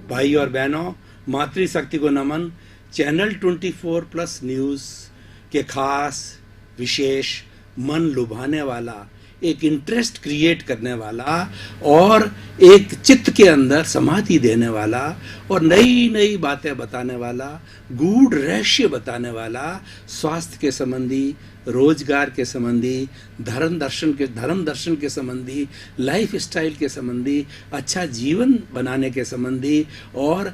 भाई और बहनों, मातृशक्ति को नमन। चैनल 24+ न्यूज़ के खास विशेष मन लुभाने वाला, एक इंटरेस्ट क्रिएट करने वाला और एक चित्त के अंदर समाधि देने वाला और नई नई बातें बताने वाला, गूढ़ रहस्य बताने वाला, स्वास्थ्य के संबंधी, रोजगार के संबंधी, धर्म दर्शन के संबंधी, लाइफ स्टाइल के संबंधी, अच्छा जीवन बनाने के संबंधी और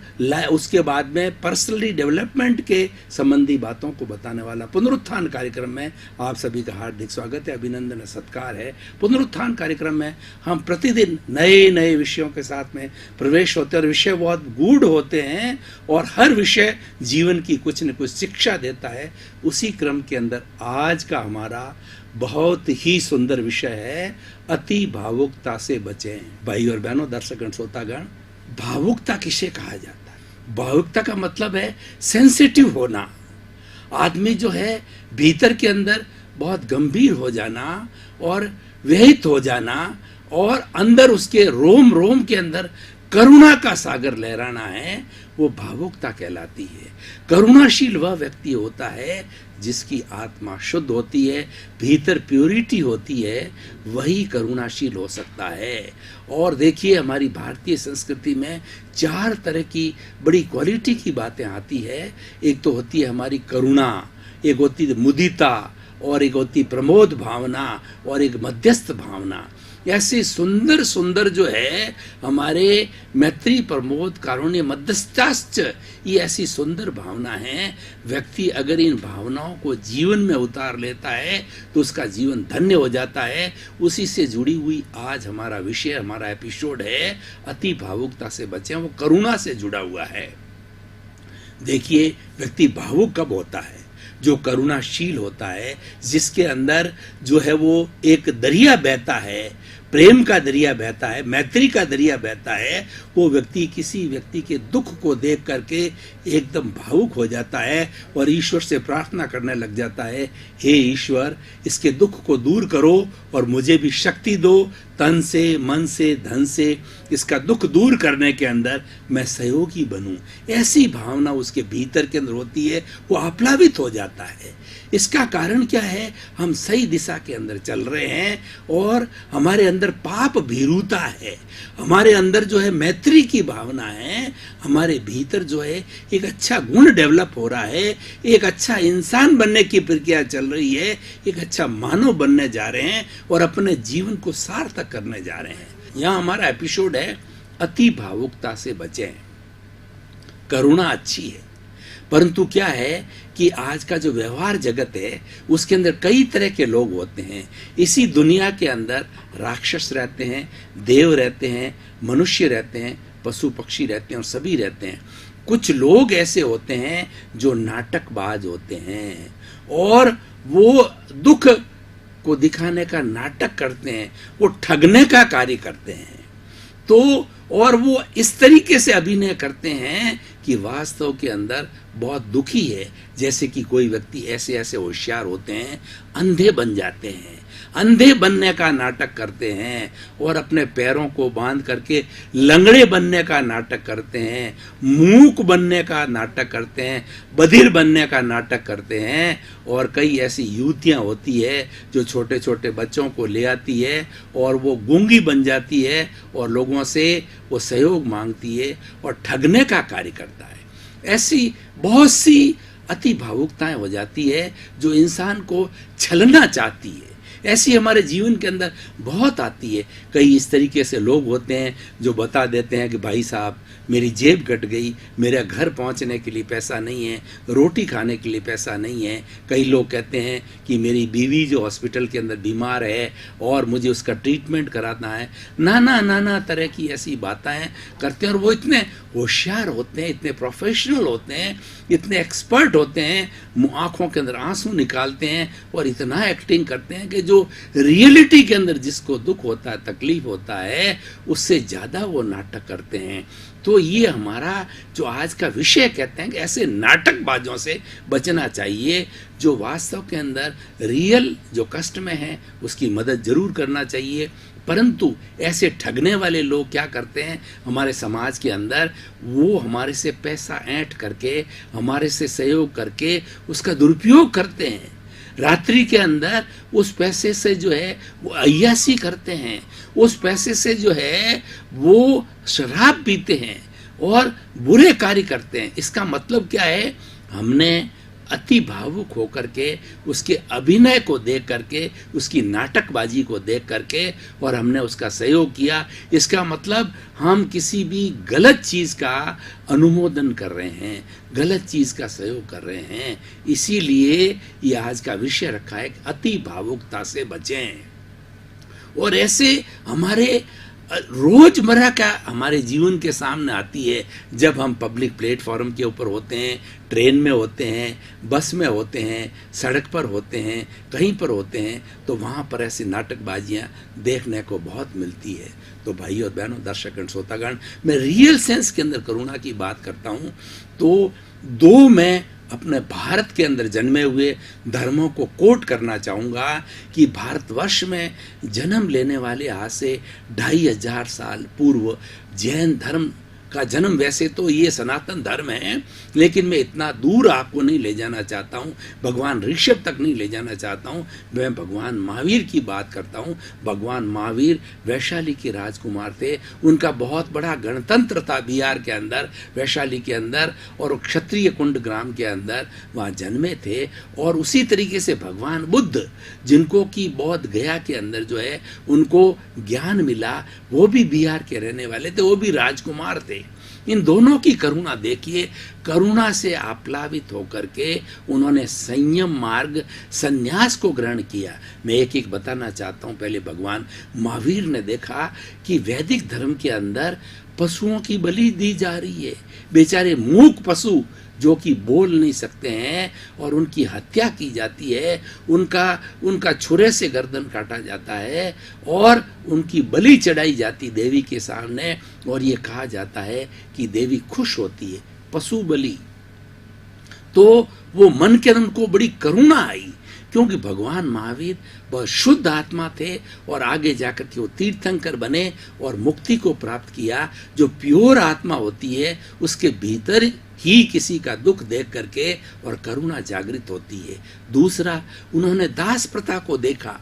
उसके बाद में पर्सनली डेवलपमेंट के संबंधी बातों को बताने वाला पुनरुत्थान कार्यक्रम में आप सभी का हार्दिक स्वागत है, अभिनंदन है, सत्कार है। पुनरुत्थान कार्यक्रम में हम प्रतिदिन नए नए विषयों के साथ में प्रवेश होते हैं और विषय बहुत गूढ़ होते हैं और हर विषय जीवन की कुछ न कुछ शिक्षा देता है। उसी क्रम के अंदर आज का हमारा बहुत ही सुंदर विषय है, अति भावुकता से बचें। भाई और बहनों, दर्शकगण, श्रोतागण, भावुकता किसे कहा जाता है? भावुकता का मतलब है सेंसिटिव होना। आदमी जो है भीतर के अंदर बहुत गंभीर हो जाना और व्यहित हो जाना और अंदर उसके रोम रोम के अंदर करुणा का सागर लहराना है, वो भावुकता कहलाती है। करुणाशील वह व्यक्ति होता है जिसकी आत्मा शुद्ध होती है, भीतर प्योरिटी होती है, वही करुणाशील हो सकता है। और देखिए, हमारी भारतीय संस्कृति में 4 तरह की बड़ी क्वालिटी की बातें आती है। एक तो होती है हमारी करुणा, एक होती है मुदिता, और एक होती प्रमोद भावना और एक मध्यस्थ भावना। ऐसे सुंदर सुंदर जो है हमारे मैत्री, प्रमोद, कारुण्य, मध्यस्थाश्च, ये ऐसी सुंदर भावना है। व्यक्ति अगर इन भावनाओं को जीवन में उतार लेता है तो उसका जीवन धन्य हो जाता है। उसी से जुड़ी हुई आज हमारा विषय, हमारा एपिसोड है, अति भावुकता से बचें। वो करुणा से जुड़ा हुआ है। देखिए, व्यक्ति भावुक कब होता है? जो करुणाशील होता है, जिसके अंदर जो है वो एक दरिया बहता है, प्रेम का दरिया बहता है, मैत्री का दरिया बहता है। वो व्यक्ति किसी व्यक्ति के दुख को देख करके एकदम भावुक हो जाता है और ईश्वर से प्रार्थना करने लग जाता है, हे ईश्वर, इसके दुख को दूर करो और मुझे भी शक्ति दो, तन से, मन से, धन से इसका दुख दूर करने के अंदर मैं सहयोगी बनूं। ऐसी भावना उसके भीतर के अंदर होती है, वो आप्लावित हो जाता है। इसका कारण क्या है? हम सही दिशा के अंदर चल रहे हैं और हमारे अंदर पाप भीरुता है, हमारे अंदर जो है मैत्री की भावना है, हमारे भीतर जो है एक अच्छा गुण डेवलप हो रहा है, एक अच्छा इंसान बनने की प्रक्रिया चल रही है, एक अच्छा मानव बनने जा रहे हैं और अपने जीवन को सार्थक करने जा रहे हैं। यहाँ हमारा एपिसोड है, अति भावुकता से बचें। करुणा अच्छी है, परंतु क्या है कि आज का जो व्यवहार जगत है उसके अंदर कई तरह के लोग होते हैं। इसी दुनिया के अंदर राक्षस रहते हैं, देव रहते हैं, मनुष्य रहते हैं, पशु पक्षी रहते हैं और सभी रहते हैं। कुछ लोग ऐसे होते हैं जो नाटकबाज होते हैं और वो दुख को दिखाने का नाटक करते हैं, वो ठगने का कार्य करते हैं। तो और वो इस तरीके से अभिनय करते हैं कि वास्तव के अंदर बहुत दुखी है। जैसे कि कोई व्यक्ति ऐसे ऐसे होशियार होते हैं, अंधे बन जाते हैं, अंधे बनने का नाटक करते हैं और अपने पैरों को बांध करके लंगड़े बनने का नाटक करते हैं, मूक बनने का नाटक करते हैं, बधिर बनने का नाटक करते हैं। और कई ऐसी युवतियां होती है जो छोटे छोटे बच्चों को ले आती है और वो गूंगी बन जाती है और लोगों से वो सहयोग मांगती है और ठगने का कार्य करता है। ऐसी बहुत सी अति भावुकताएं हो जाती है जो इंसान को छलना चाहती है। ऐसी हमारे जीवन के अंदर बहुत आती है। कई इस तरीके से लोग होते हैं जो बता देते हैं कि भाई साहब, मेरी जेब कट गई, मेरा घर पहुंचने के लिए पैसा नहीं है, रोटी खाने के लिए पैसा नहीं है। कई लोग कहते हैं कि मेरी बीवी जो हॉस्पिटल के अंदर बीमार है और मुझे उसका ट्रीटमेंट कराना है। नाना तरह की ऐसी बातें करते हैं और वो इतने होशियार होते हैं, इतने प्रोफेशनल होते हैं, इतने एक्सपर्ट होते हैं, आंखों के अंदर आंसू निकालते हैं और इतना एक्टिंग करते हैं कि जो रियलिटी के अंदर जिसको दुख होता है, तकलीफ होता है, उससे ज़्यादा वो नाटक करते हैं। तो ये हमारा जो आज का विषय कहते हैं कि ऐसे नाटकबाजों से बचना चाहिए। जो वास्तव के अंदर रियल जो कष्ट में है उसकी मदद जरूर करना चाहिए, परंतु ऐसे ठगने वाले लोग क्या करते हैं हमारे समाज के अंदर, वो हमारे से पैसा ऐंठ करके, हमारे से सहयोग करके उसका दुरुपयोग करते हैं। रात्रि के अंदर उस पैसे से जो है वो अय्यासी करते हैं, उस पैसे से जो है वो शराब पीते हैं और बुरे कार्य करते हैं। इसका मतलब क्या है, हमने अति भावुक होकर के उसके अभिनय को देख करके, उसकी नाटकबाजी को देख करके और हमने उसका सहयोग किया। इसका मतलब हम किसी भी गलत चीज़ का अनुमोदन कर रहे हैं, गलत चीज़ का सहयोग कर रहे हैं। इसीलिए ये आज का विषय रखा है कि अति भावुकता से बचें। और ऐसे हमारे रोजमर्रा का हमारे जीवन के सामने आती है, जब हम पब्लिक प्लेटफॉर्म के ऊपर होते हैं, ट्रेन में होते हैं, बस में होते हैं, सड़क पर होते हैं, कहीं पर होते हैं, तो वहाँ पर ऐसी नाटकबाजियाँ देखने को बहुत मिलती है। तो भाई और बहनों, दर्शक एंड श्रोतागण, मैं रियल सेंस के अंदर करुणा की बात करता हूँ तो दो मैं अपने भारत के अंदर जन्मे हुए धर्मों को कोट करना चाहूँगा कि भारतवर्ष में जन्म लेने वाले आज से 2500 साल पूर्व जैन धर्म का जन्म, वैसे तो ये सनातन धर्म है, लेकिन मैं इतना दूर आपको नहीं ले जाना चाहता हूँ, भगवान ऋषभ तक नहीं ले जाना चाहता हूँ। मैं भगवान महावीर की बात करता हूँ। भगवान महावीर वैशाली के राजकुमार थे, उनका बहुत बड़ा गणतंत्र था बिहार के अंदर, वैशाली के अंदर, और क्षत्रिय कुंड ग्राम के अंदर वहाँ जन्मे थे। और उसी तरीके से भगवान बुद्ध, जिनको कि बौद्ध गया के अंदर जो है उनको ज्ञान मिला, वो भी बिहार के रहने वाले थे, वो भी राजकुमार थे। इन दोनों की करुणा देखिए, करुणा से आप्लावित होकर के उन्होंने संयम मार्ग संन्यास को ग्रहण किया। मैं एक एक बताना चाहता हूँ। पहले भगवान महावीर ने देखा कि वैदिक धर्म के अंदर पशुओं की बलि दी जा रही है, बेचारे मूक पशु जो कि बोल नहीं सकते हैं और उनकी हत्या की जाती है, उनका छुरे से गर्दन काटा जाता है और उनकी बलि चढ़ाई जाती देवी के सामने, और ये कहा जाता है कि देवी खुश होती है, पशु बलि। तो वो मन के अंदर को बड़ी करुणा आई, क्योंकि भगवान महावीर बहुत शुद्ध आत्मा थे और आगे जाकर के वो तीर्थंकर बने और मुक्ति को प्राप्त किया। जो प्योर आत्मा होती है उसके भीतर ही किसी का दुख देख करके और करुणा जागृत होती है। दूसरा, उन्होंने दास प्रथा को देखा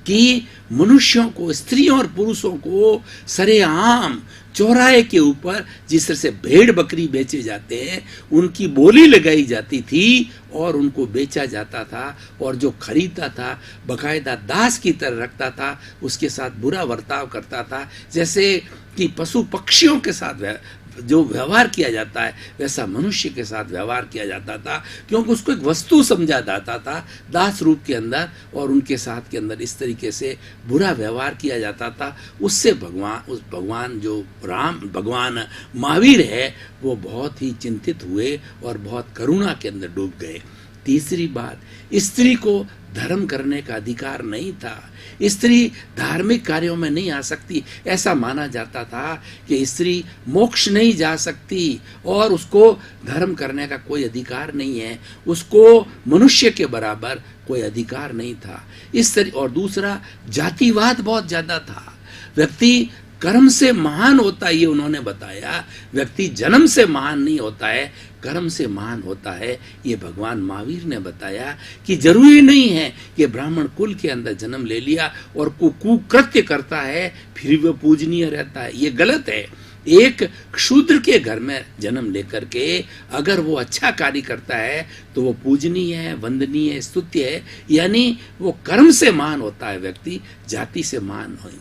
कि मनुष्यों को, स्त्रियों और पुरुषों को सरेआम चौराहे के ऊपर जिस तरह से भेड़ बकरी बेचे जाते हैं, उनकी बोली लगाई जाती थी और उनको बेचा जाता था, और जो खरीदता था बकायदा दास की तरह रखता था, उसके साथ बुरा बर्ताव करता था। जैसे कि पशु पक्षियों के साथ जो व्यवहार किया जाता है वैसा मनुष्य के साथ व्यवहार किया जाता था, क्योंकि उसको एक वस्तु समझा जाता था दास रूप के अंदर, और उनके साथ के अंदर इस तरीके से बुरा व्यवहार किया जाता था। उससे भगवान जो भगवान महावीर है वो बहुत ही चिंतित हुए और बहुत करुणा के अंदर डूब गए। तीसरी बात, स्त्री को धर्म करने का अधिकार नहीं था, स्त्री धार्मिक कार्यों में नहीं आ सकती। ऐसा माना जाता था कि स्त्री मोक्ष नहीं जा सकती और उसको धर्म करने का कोई अधिकार नहीं है, उसको मनुष्य के बराबर कोई अधिकार नहीं था इस तरह। और दूसरा, जातिवाद बहुत ज्यादा था। व्यक्ति कर्म से महान होता है, ये उन्होंने बताया। व्यक्ति जन्म से महान नहीं होता है, कर्म से महान होता है। ये भगवान महावीर ने बताया कि जरूरी नहीं है कि ब्राह्मण कुल के अंदर जन्म ले लिया और कुकृत्य करता है फिर वह पूजनीय रहता है, ये गलत है। एक शूद्र के घर में जन्म लेकर के अगर वो अच्छा कार्य करता है तो वो पूजनीय है, वंदनीय है, स्तुत्य है, यानी वो कर्म से महान होता है व्यक्ति, जाति से महान नहीं।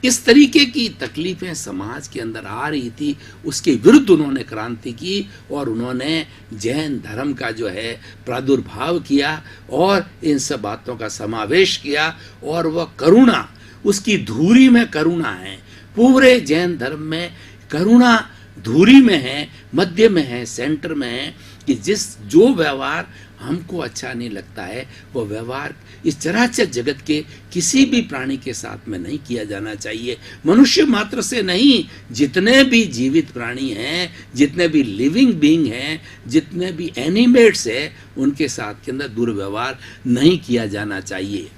इस तरीके की तकलीफें समाज के अंदर आ रही थी, उसके विरुद्ध उन्होंने क्रांति की और उन्होंने जैन धर्म का जो है प्रादुर्भाव किया और इन सब बातों का समावेश किया। और वह करुणा, उसकी धुरी में करुणा है। पूरे जैन धर्म में करुणा धुरी में है, मध्य में है, सेंटर में है, कि जो व्यवहार हमको अच्छा नहीं लगता है वो व्यवहार इस चराचर जगत के किसी भी प्राणी के साथ में नहीं किया जाना चाहिए। मनुष्य मात्र से नहीं, जितने भी जीवित प्राणी हैं, जितने भी लिविंग बीइंग हैं, जितने भी एनिमेट्स हैं, उनके साथ के अंदर दुर्व्यवहार नहीं किया जाना चाहिए।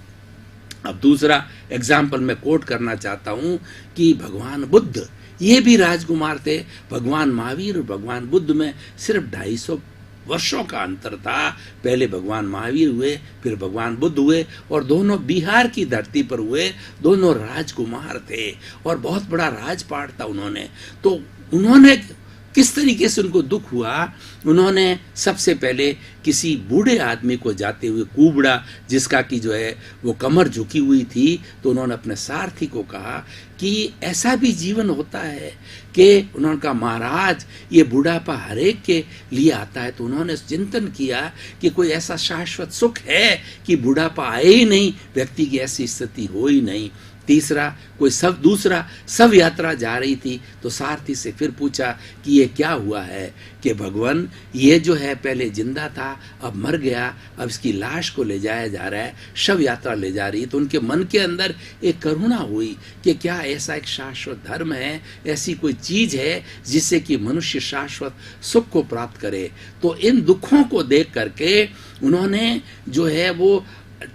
अब दूसरा एग्जाम्पल मैं कोट करना चाहता हूं कि भगवान बुद्ध ये भी राजकुमार थे। भगवान महावीर और भगवान बुद्ध में सिर्फ 250 वर्षों का अंतर था। पहले भगवान महावीर हुए, फिर भगवान बुद्ध हुए, और दोनों बिहार की धरती पर हुए। दोनों राजकुमार थे और बहुत बड़ा राजपाट था उन्होंने। तो उन्होंने किस तरीके से उनको दुख हुआ, उन्होंने सबसे पहले किसी बूढ़े आदमी को जाते हुए कुबड़ा, जिसका कि जो है वो कमर झुकी हुई थी, तो उन्होंने अपने सारथी को कहा कि ऐसा भी जीवन होता है कि उन्होंने कहा महाराज ये बुढ़ापा हर एक के लिए आता है। तो उन्होंने चिंतन किया कि कोई ऐसा शाश्वत सुख है कि बुढ़ापा आए ही नहीं, व्यक्ति की ऐसी स्थिति हो ही नहीं। तीसरा, कोई दूसरा सब यात्रा जा रही थी, तो सारथी से फिर पूछा कि ये क्या हुआ है कि भगवान ये जो है पहले जिंदा था, अब मर गया, अब इसकी लाश को ले जाया जा रहा है, शव यात्रा ले जा रही है। तो उनके मन के अंदर एक करुणा हुई कि क्या ऐसा एक शाश्वत धर्म है, ऐसी कोई चीज है जिससे कि मनुष्य शाश्वत सुख को प्राप्त करे। तो इन दुखों को देख करके उन्होंने जो है वो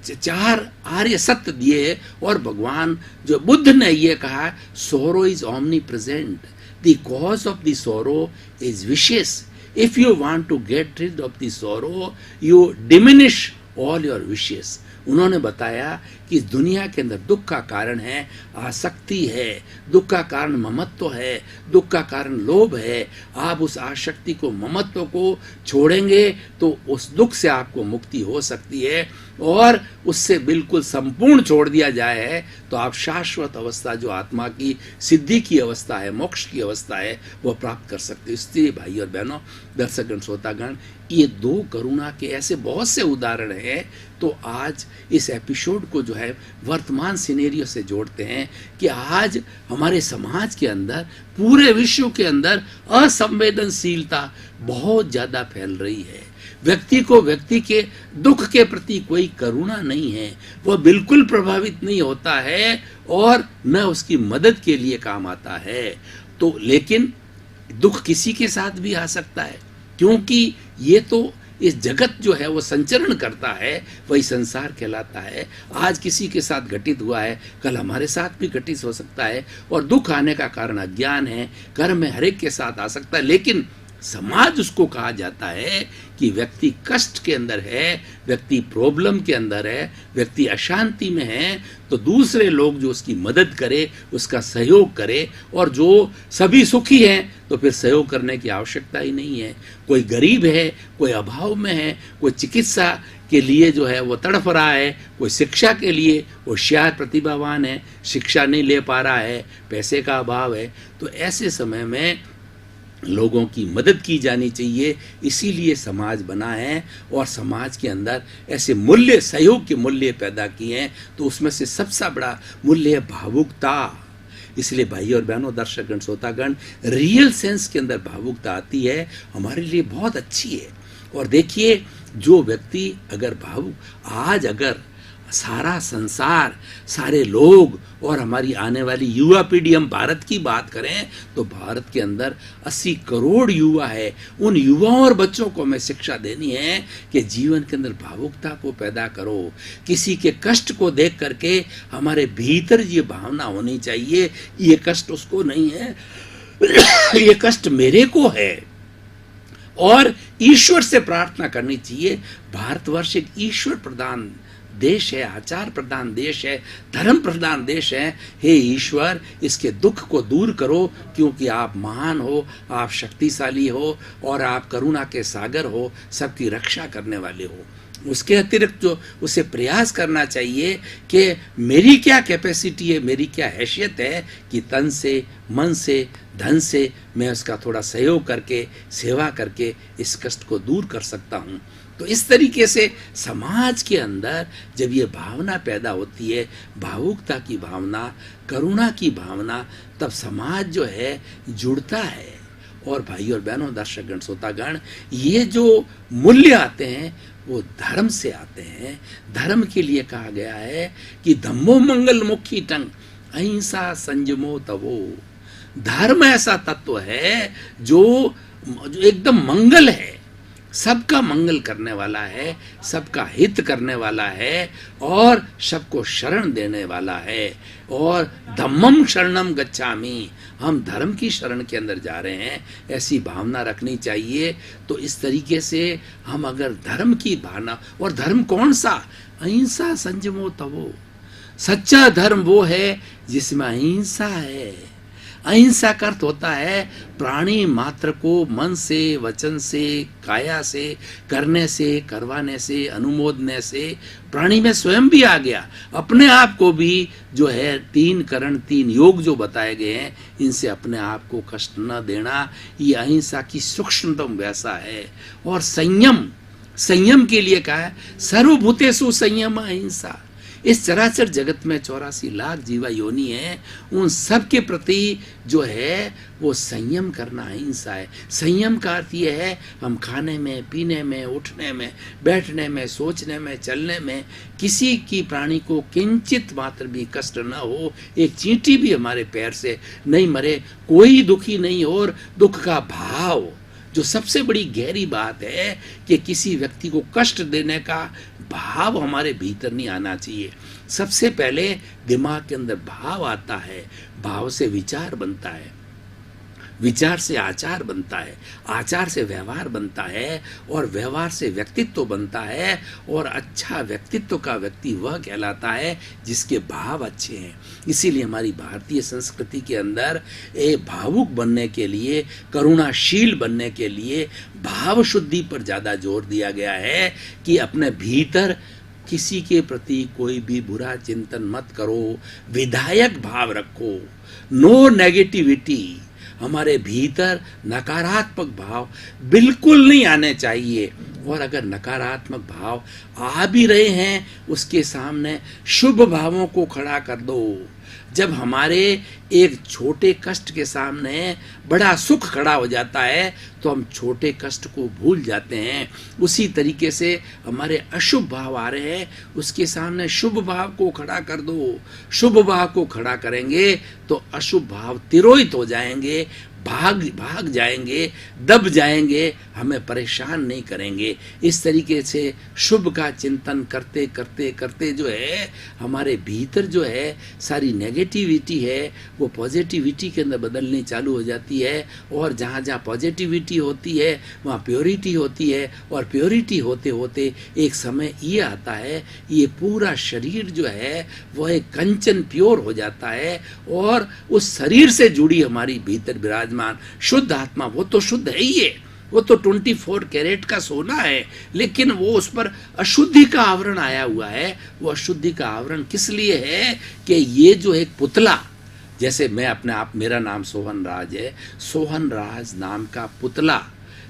4 आर्य सत्य दिए, और भगवान जो बुद्ध ने ये कहा, sorrow is omnipresent, the cause of the sorrow is wishes, if you want to get rid of the sorrow you diminish all your wishes. उन्होंने बताया कि इस दुनिया के अंदर दुख का कारण है आसक्ति है, दुख का कारण ममत्व है, दुख का कारण लोभ है। आप उस आसक्ति को, ममत्व को छोड़ेंगे तो उस दुख से आपको मुक्ति हो सकती है, और उससे बिल्कुल संपूर्ण छोड़ दिया जाए तो आप शाश्वत अवस्था, जो आत्मा की सिद्धि की अवस्था है, मोक्ष की अवस्था है, वो प्राप्त कर सकते हो। इसलिए भाई और बहनों, दर्शकगण, श्रोतागण, ये 2 करुणा के ऐसे बहुत से उदाहरण हैं। तो आज इस एपिसोड को जो है वर्तमान सिनेरियो से जोड़ते हैं कि आज हमारे समाज के अंदर, पूरे विश्व के अंदर असंवेदनशीलता बहुत ज्यादा फैल रही है। व्यक्ति को व्यक्ति के दुख के प्रति कोई करुणा नहीं है, वह बिल्कुल प्रभावित नहीं होता है और न उसकी मदद के लिए काम आता है। तो लेकिन दुख किसी के साथ भी आ सकता है, क्योंकि ये तो इस जगत जो है वो संचरण करता है, वही संसार कहलाता है। आज किसी के साथ घटित हुआ है, कल हमारे साथ भी घटित हो सकता है, और दुख आने का कारण अज्ञान है, कर्म है, हर एक के साथ आ सकता है। लेकिन समाज उसको कहा जाता है कि व्यक्ति कष्ट के अंदर है, व्यक्ति प्रॉब्लम के अंदर है, व्यक्ति अशांति में है, तो दूसरे लोग जो उसकी मदद करे, उसका सहयोग करे। और जो सभी सुखी हैं तो फिर सहयोग करने की आवश्यकता ही नहीं है। कोई गरीब है, कोई अभाव में है, कोई चिकित्सा के लिए जो है वो तड़फ रहा है, कोई शिक्षा के लिए होशियार प्रतिभावान है, शिक्षा नहीं ले पा रहा है, पैसे का अभाव है, तो ऐसे समय में लोगों की मदद की जानी चाहिए। इसीलिए समाज बना है, और समाज के अंदर ऐसे मूल्य, सहयोग के मूल्य पैदा किए हैं। तो उसमें से सबसे बड़ा मूल्य है भावुकता। इसलिए भाई और बहनों, दर्शकगण, श्रोतागण, रियल सेंस के अंदर भावुकता आती है, हमारे लिए बहुत अच्छी है। और देखिए, जो व्यक्ति अगर भावुक, आज अगर सारा संसार, सारे लोग और हमारी आने वाली युवा पीढ़ी, हम भारत की बात करें तो भारत के अंदर 80 करोड़ युवा है। उन युवाओं और बच्चों को हमें शिक्षा देनी है कि जीवन के अंदर भावुकता को पैदा करो। किसी के कष्ट को देख करके हमारे भीतर ये भावना होनी चाहिए, ये कष्ट उसको नहीं है, ये कष्ट मेरे को है, और ईश्वर से प्रार्थना करनी चाहिए। भारतवर्ष एक ईश्वर प्रधान देश है, आचार प्रधान देश है, धर्म प्रधान देश है। हे ईश्वर, इसके दुख को दूर करो, क्योंकि आप महान हो, आप शक्तिशाली हो, और आप करुणा के सागर हो, सबकी रक्षा करने वाले हो। उसके अतिरिक्त जो उसे प्रयास करना चाहिए कि मेरी क्या कैपेसिटी है, मेरी क्या हैसियत है कि तन से, मन से, धन से मैं उसका थोड़ा सहयोग करके, सेवा करके इस कष्ट को दूर कर सकता हूँ। तो इस तरीके से समाज के अंदर जब ये भावना पैदा होती है, भावुकता की भावना, करुणा की भावना, तब समाज जो है जुड़ता है। और भाई और बहनों, दर्शकगण, श्रोतागण, ये जो मूल्य आते हैं वो धर्म से आते हैं। धर्म के लिए कहा गया है कि धम्मो मंगल मुखी टंग, अहिंसा संयमो तवो। धर्म ऐसा तत्व है जो एकदम मंगल है, सबका मंगल करने वाला है, सबका हित करने वाला है और सबको शरण देने वाला है। और धम्मम शरणम गच्छामि, हम धर्म की शरण के अंदर जा रहे हैं, ऐसी भावना रखनी चाहिए। तो इस तरीके से हम अगर धर्म की भावना, और धर्म कौन सा? अहिंसा संयमो तवो। सच्चा धर्म वो है जिसमें अहिंसा है। अहिंसा का अर्थ होता है प्राणी मात्र को मन से, वचन से, काया से, करने से, करवाने से, अनुमोदने से, प्राणी में स्वयं भी आ गया, अपने आप को भी जो है 3 करण 3 योग जो बताए गए हैं, इनसे अपने आप को कष्ट न देना, ये अहिंसा की सूक्ष्मतम वैसा है। और संयम, संयम के लिए कहा है सर्वभूतेषु संयम अहिंसा। इस चराचर जगत में 84 लाख जीवा योनि है, उन सब के प्रति जो है वो संयम करना अहिंसा है। संयम का अर्थ ये है हम खाने में, पीने में, उठने में, बैठने में, सोचने में, चलने में किसी की प्राणी को किंचित मात्र भी कष्ट न हो, एक चींटी भी हमारे पैर से नहीं मरे, कोई दुखी नहीं हो। और दुख का भाव जो सबसे बड़ी गहरी बात है कि किसी व्यक्ति को कष्ट देने का भाव हमारे भीतर नहीं आना चाहिए। सबसे पहले दिमाग के अंदर भाव आता है, भाव से विचार बनता है, विचार से आचार बनता है, आचार से व्यवहार बनता है, और व्यवहार से व्यक्तित्व बनता है। और अच्छा व्यक्तित्व का व्यक्ति वह कहलाता है जिसके भाव अच्छे हैं। इसीलिए हमारी भारतीय संस्कृति के अंदर भावुक बनने के लिए, करुणाशील बनने के लिए भाव शुद्धि पर ज़्यादा जोर दिया गया है कि अपने भीतर किसी के प्रति कोई भी बुरा चिंतन मत करो, विधायक भाव रखो, नो नेगेटिविटी। हमारे भीतर नकारात्मक भाव बिल्कुल नहीं आने चाहिए। और अगर नकारात्मक भाव आ भी रहे हैं, उसके सामने शुभ भावों को खड़ा कर दो। जब हमारे एक छोटे कष्ट के सामने बड़ा सुख खड़ा हो जाता है तो हम छोटे कष्ट को भूल जाते हैं। उसी तरीके से हमारे अशुभ भाव आ रहे हैं, उसके सामने शुभ भाव को खड़ा कर दो। शुभ भाव को खड़ा करेंगे तो अशुभ भाव तिरोहित हो जाएंगे, भाग जाएंगे, दब जाएंगे, हमें परेशान नहीं करेंगे। इस तरीके से शुभ का चिंतन करते करते करते जो है हमारे भीतर जो है सारी नेगेटिविटी है वो पॉजिटिविटी के अंदर बदलनी चालू हो जाती है। और जहाँ जहाँ पॉजिटिविटी होती है वहाँ प्योरिटी होती है, और प्योरिटी होते होते एक समय ये आता है, ये पूरा शरीर जो है वह एक कंचन प्योर हो जाता है। और उस शरीर से जुड़ी हमारी भीतर विराजमान शुद्ध आत्मा, वो तो शुद्ध है ही है, वो तो 24 कैरेट का सोना है, लेकिन वो उस पर अशुद्धि का आवरण आया हुआ है। वो अशुद्धि का आवरण किस लिए है कि ये जो एक पुतला, जैसे मैं अपने आप, मेरा नाम सोहन राज है, सोहन राज नाम का पुतला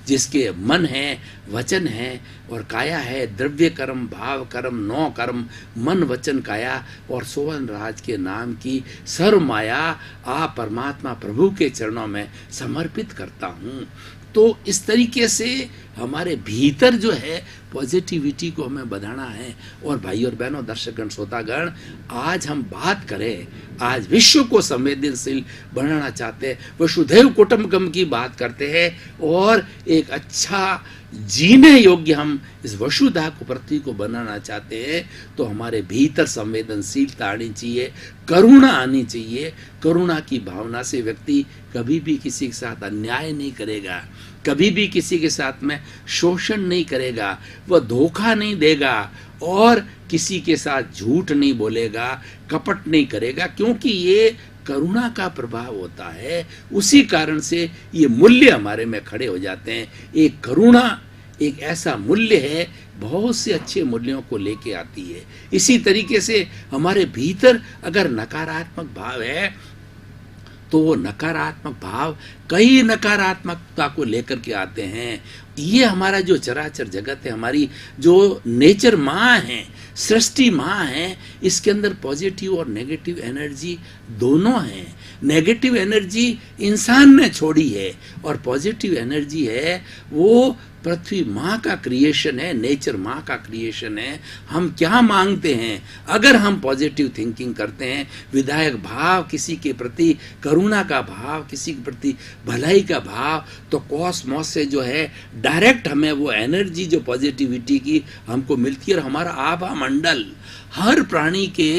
जिसके मन है, वचन है और काया है, द्रव्य कर्म, भाव कर्म, 9 कर्म, मन वचन काया, और सोहन राज के नाम की सर्व माया आ परमात्मा प्रभु के चरणों में समर्पित करता हूँ। तो इस तरीके से हमारे भीतर जो है पॉजिटिविटी को हमें बढ़ाना है। और भाई और बहनों, दर्शकगण, श्रोतागण, आज हम बात करें, आज विश्व को संवेदनशील बनाना चाहते हैं, वसुधैव कुटुंबकम की बात करते हैं, और एक अच्छा जीने योग्य हम इस वसुधा को प्रति को बनाना चाहते हैं, तो हमारे भीतर संवेदनशीलता आनी चाहिए, करुणा आनी चाहिए। करुणा की भावना से व्यक्ति कभी भी किसी के साथ अन्याय नहीं करेगा, कभी भी किसी के साथ में शोषण नहीं करेगा, वह धोखा नहीं देगा और किसी के साथ झूठ नहीं बोलेगा, कपट नहीं करेगा, क्योंकि ये करुणा का प्रभाव होता है। उसी कारण से ये मूल्य हमारे में खड़े हो जाते हैं। एक करुणा एक ऐसा मूल्य है, बहुत से अच्छे मूल्यों को लेके आती है। इसी तरीके से हमारे भीतर अगर नकारात्मक भाव है तो वो नकारात्मक भाव कई नकारात्मकता को लेकर के आते हैं। ये हमारा जो चराचर जगत है, हमारी जो नेचर माँ है, सृष्टि माँ है, इसके अंदर पॉजिटिव और नेगेटिव एनर्जी दोनों हैं। नेगेटिव एनर्जी इंसान ने छोड़ी है और पॉजिटिव एनर्जी है वो पृथ्वी माँ का क्रिएशन है, नेचर माँ का क्रिएशन है। हम क्या मांगते हैं, अगर हम पॉजिटिव थिंकिंग करते हैं, विधायक भाव, किसी के प्रति करुणा का भाव, किसी के प्रति भलाई का भाव, तो कॉस्मोस से जो है डायरेक्ट हमें वो एनर्जी जो पॉजिटिविटी की हमको मिलती है। और हमारा आभा मंडल, हर प्राणी के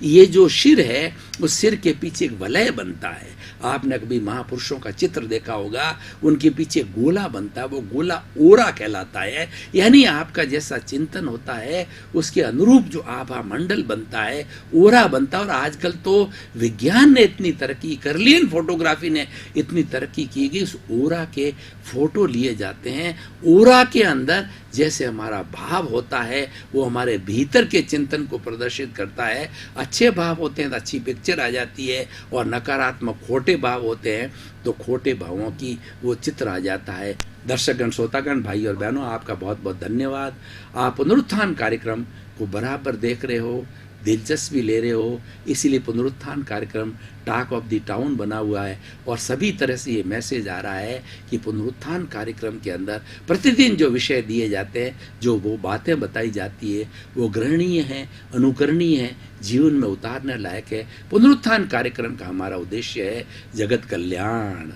ये जो सिर है उस सिर के पीछे एक वलय बनता है। आपने कभी महापुरुषों का चित्र देखा होगा, उनके पीछे गोला बनता है, वो गोला ओरा कहलाता है। यानी आपका जैसा चिंतन होता है उसके अनुरूप जो आभा मंडल बनता है, ओरा बनता है। और आजकल तो विज्ञान ने इतनी तरक्की कर ली, फोटोग्राफी ने इतनी तरक्की की गई, उस ओरा के फोटो लिए जाते हैं। ओरा के अंदर जैसे हमारा भाव होता है वो हमारे भीतर के चिंतन को प्रदर्शित करता है। अच्छे भाव होते हैं तो अच्छी पिक्चर आ जाती है, और नकारात्मक खोटे भाव होते हैं तो खोटे भावों की वो चित्र आ जाता है। दर्शकगण, श्रोतागण, भाई और बहनों, आपका बहुत बहुत धन्यवाद। आप पुनरुत्थान कार्यक्रम को बराबर देख रहे हो, दिलचस्पी ले रहे हो, इसीलिए पुनरुत्थान कार्यक्रम टॉक ऑफ द टाउन बना हुआ है। और सभी तरह से ये मैसेज आ रहा है कि पुनरुत्थान कार्यक्रम के अंदर प्रतिदिन जो विषय दिए जाते हैं, जो वो बातें बताई जाती है, वो ग्रहणीय हैं, अनुकरणीय हैं, जीवन में उतारने लायक है। पुनरुत्थान कार्यक्रम का हमारा उद्देश्य है जगत कल्याण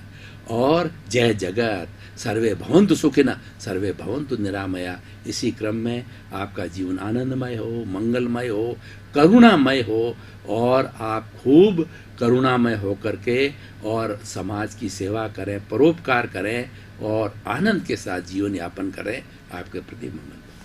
और जय जगत, सर्वे भवन्तु सुखिनः सर्वे भवन्तु निरामया। इसी क्रम में आपका जीवन आनंदमय हो, मंगलमय हो, करुणामय हो, और आप खूब करुणामय होकर के और समाज की सेवा करें, परोपकार करें और आनंद के साथ जीवन यापन करें। आपके प्रति मंगल।